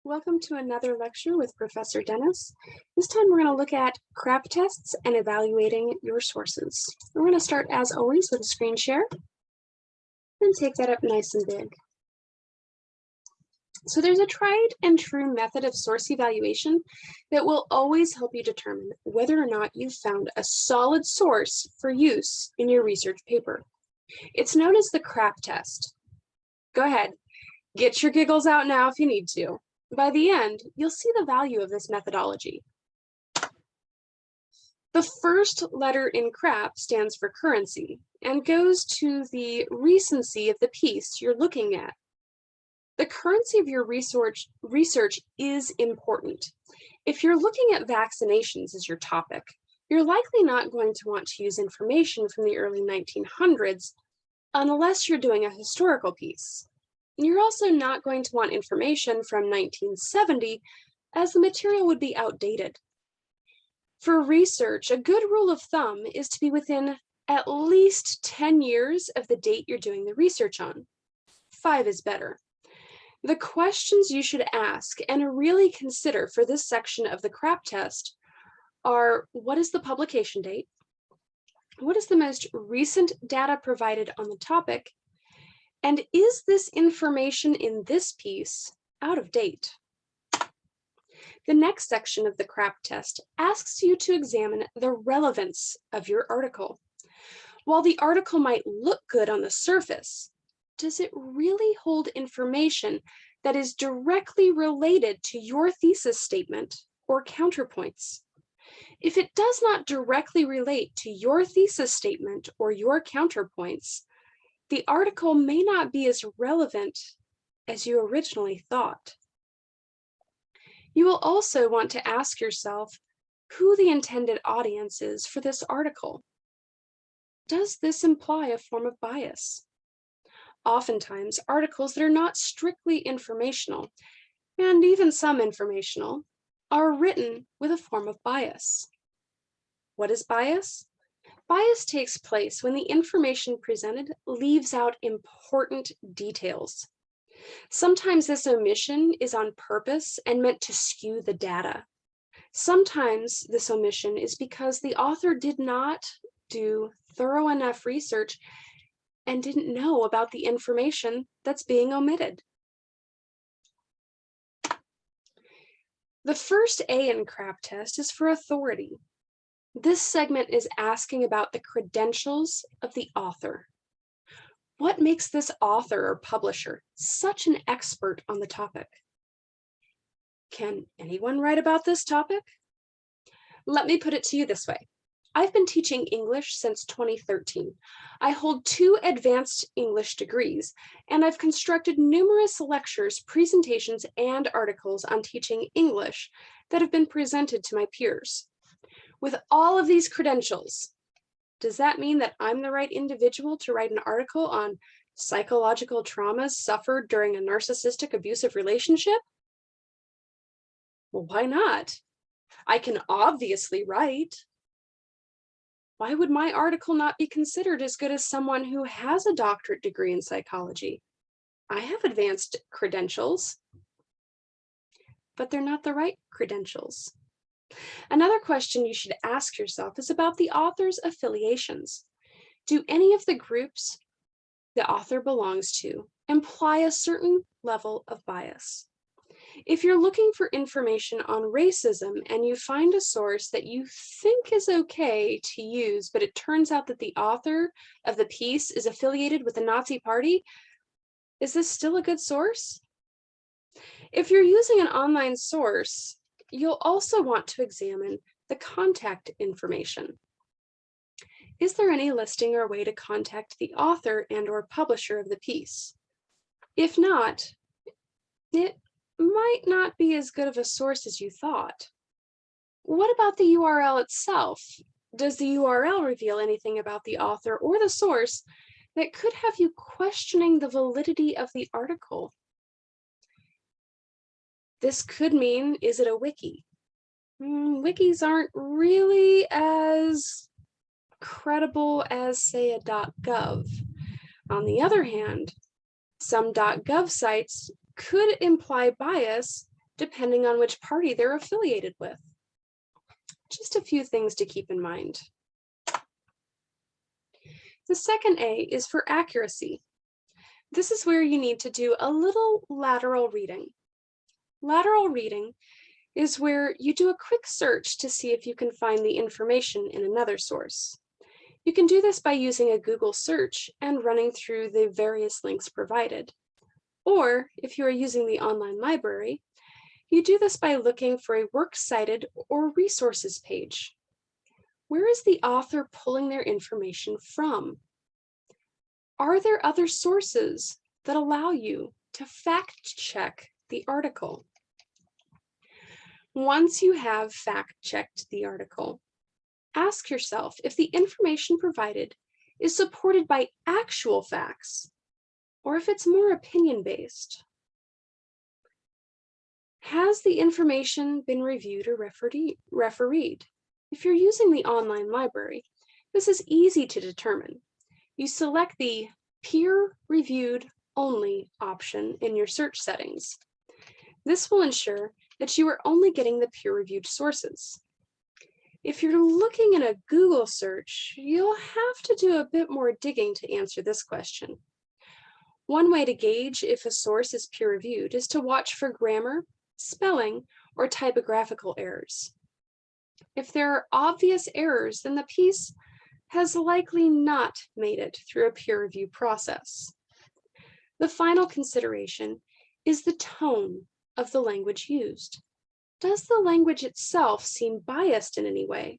Welcome to another lecture with Professor Dennis. This time we're going to look at CRAAP tests and evaluating your sources. We're going to start, as always, with a screen share and take that up nice and big. So there's a tried and true method of source evaluation that will always help you determine whether or not you've found a solid source for use in your research paper. It's known as the CRAAP test. Go ahead, get your giggles out now if you need to. By the end, you'll see the value of this methodology. The first letter in CRAAP stands for currency and goes to the recency of the piece you're looking at. The currency of your research is important. If you're looking at vaccinations as your topic, you're likely not going to want to use information from the early 1900s unless you're doing a historical piece. You're also not going to want information from 1970, as the material would be outdated. For research, a good rule of thumb is to be within at least 10 years of the date you're doing the research on. 5 is better. The questions you should ask and really consider for this section of the CRAAP test are: what is the publication date? What is the most recent data provided on the topic? And is this information in this piece out of date? The next section of the CRAAP test asks you to examine the relevance of your article. While the article might look good on the surface, does it really hold information that is directly related to your thesis statement or counterpoints? If it does not directly relate to your thesis statement or your counterpoints, the article may not be as relevant as you originally thought. You will also want to ask yourself who the intended audience is for this article. Does this imply a form of bias? Oftentimes, articles that are not strictly informational, and even some informational, are written with a form of bias. What is bias? Bias takes place when the information presented leaves out important details. Sometimes this omission is on purpose and meant to skew the data. Sometimes this omission is because the author did not do thorough enough research and didn't know about the information that's being omitted. The first A in CRAAP test is for authority. This segment is asking about the credentials of the author. What makes this author or publisher such an expert on the topic? Can anyone write about this topic? Let me put it to you this way. I've been teaching English since 2013. I hold 2 advanced English degrees, and I've constructed numerous lectures, presentations, and articles on teaching English that have been presented to my peers. With all of these credentials, does that mean that I'm the right individual to write an article on psychological traumas suffered during a narcissistic abusive relationship? Well, why not? I can obviously write. Why would my article not be considered as good as someone who has a doctorate degree in psychology? I have advanced credentials, but they're not the right credentials. Another question you should ask yourself is about the author's affiliations. Do any of the groups the author belongs to imply a certain level of bias? If you're looking for information on racism and you find a source that you think is okay to use, but it turns out that the author of the piece is affiliated with the Nazi Party, is this still a good source? If you're using an online source, you'll also want to examine the contact information. Is there any listing or way to contact the author and/or publisher of the piece? If not, it might not be as good of a source as you thought. What about the URL itself? Does the URL reveal anything about the author or the source that could have you questioning the validity of the article? This could mean, is it a wiki? Wikis aren't really as credible as, say, a .gov. On the other hand, some .gov sites could imply bias depending on which party they're affiliated with. Just a few things to keep in mind. The second A is for accuracy. This is where you need to do a little lateral reading. Lateral reading is where you do a quick search to see if you can find the information in another source. You can do this by using a Google search and running through the various links provided. Or if you are using the online library, you do this by looking for a works cited or resources page. Where is the author pulling their information from? Are there other sources that allow you to fact check the article? Once you have fact checked the article, ask yourself if the information provided is supported by actual facts or if it's more opinion-based. Has the information been reviewed or refereed? If you're using the online library, this is easy to determine. You select the peer-reviewed only option in your search settings. This will ensure that you are only getting the peer-reviewed sources. If you're looking in a Google search, you'll have to do a bit more digging to answer this question. One way to gauge if a source is peer-reviewed is to watch for grammar, spelling, or typographical errors. If there are obvious errors, then the piece has likely not made it through a peer review process. The final consideration is the tone of the language used. Does the language itself seem biased in any way?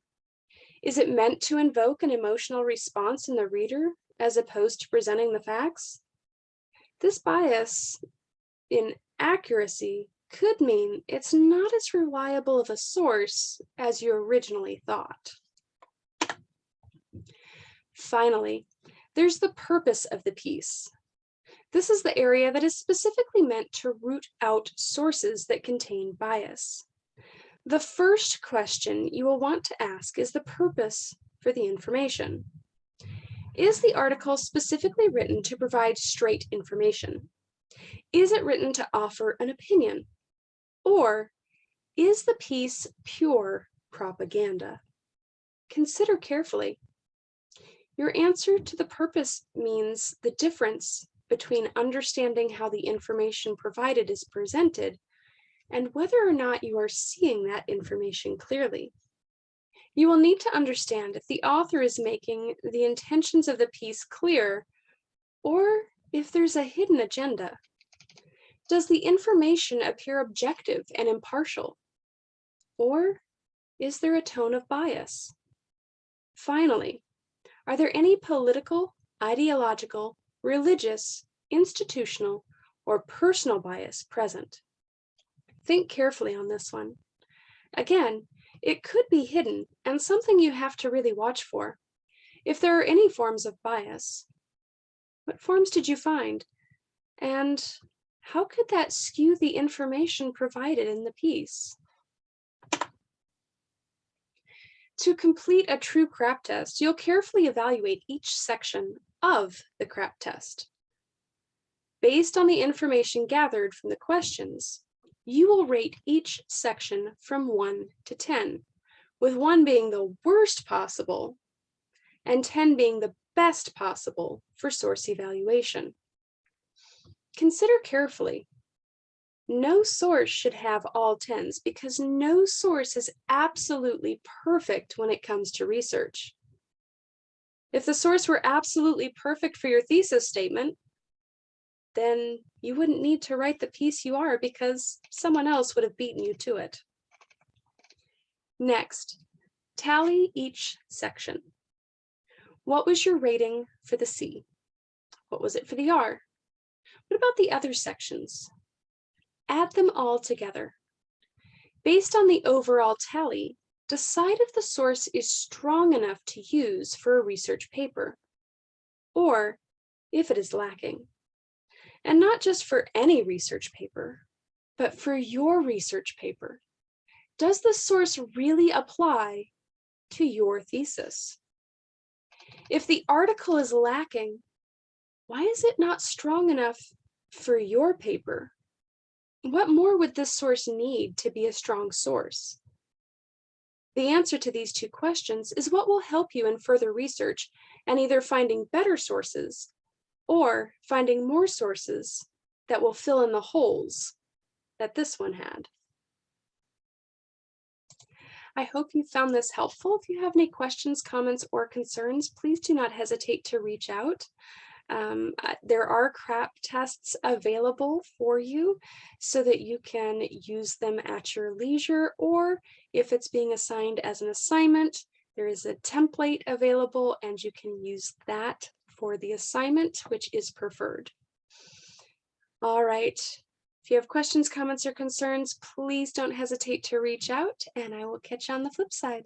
Is it meant to invoke an emotional response in the reader as opposed to presenting the facts? This bias in accuracy could mean it's not as reliable of a source as you originally thought. Finally, there's the purpose of the piece. This is the area that is specifically meant to root out sources that contain bias. The first question you will want to ask is the purpose for the information. Is the article specifically written to provide straight information? Is it written to offer an opinion? Or is the piece pure propaganda? Consider carefully. Your answer to the purpose means the difference between understanding how the information provided is presented and whether or not you are seeing that information clearly. You will need to understand if the author is making the intentions of the piece clear or if there's a hidden agenda. Does the information appear objective and impartial? Or is there a tone of bias? Finally, are there any political, ideological, religious, institutional, or personal bias present? Think carefully on this one. Again, it could be hidden and something you have to really watch for. If there are any forms of bias, what forms did you find? And how could that skew the information provided in the piece? To complete a true CRAAP test, you'll carefully evaluate each section of the CRAAP test. Based on the information gathered from the questions, you will rate each section from 1 to 10, with 1 being the worst possible and 10 being the best possible for source evaluation. Consider carefully. No source should have all 10s because no source is absolutely perfect when it comes to research. If the source were absolutely perfect for your thesis statement, then you wouldn't need to write the piece you are because someone else would have beaten you to it. Next, tally each section. What was your rating for the C? What was it for the R? What about the other sections? Add them all together. Based on the overall tally, decide if the source is strong enough to use for a research paper, or if it is lacking. And not just for any research paper, but for your research paper. Does the source really apply to your thesis? If the article is lacking, why is it not strong enough for your paper? What more would this source need to be a strong source? The answer to these two questions is what will help you in further research and either finding better sources or finding more sources that will fill in the holes that this one had. I hope you found this helpful. If you have any questions, comments, or concerns, please do not hesitate to reach out. There are CRAAP tests available for you so that you can use them at your leisure, or if it's being assigned as an assignment, there is a template available and you can use that for the assignment, which is preferred. All right. If you have questions, comments, or concerns, please don't hesitate to reach out, and I will catch you on the flip side.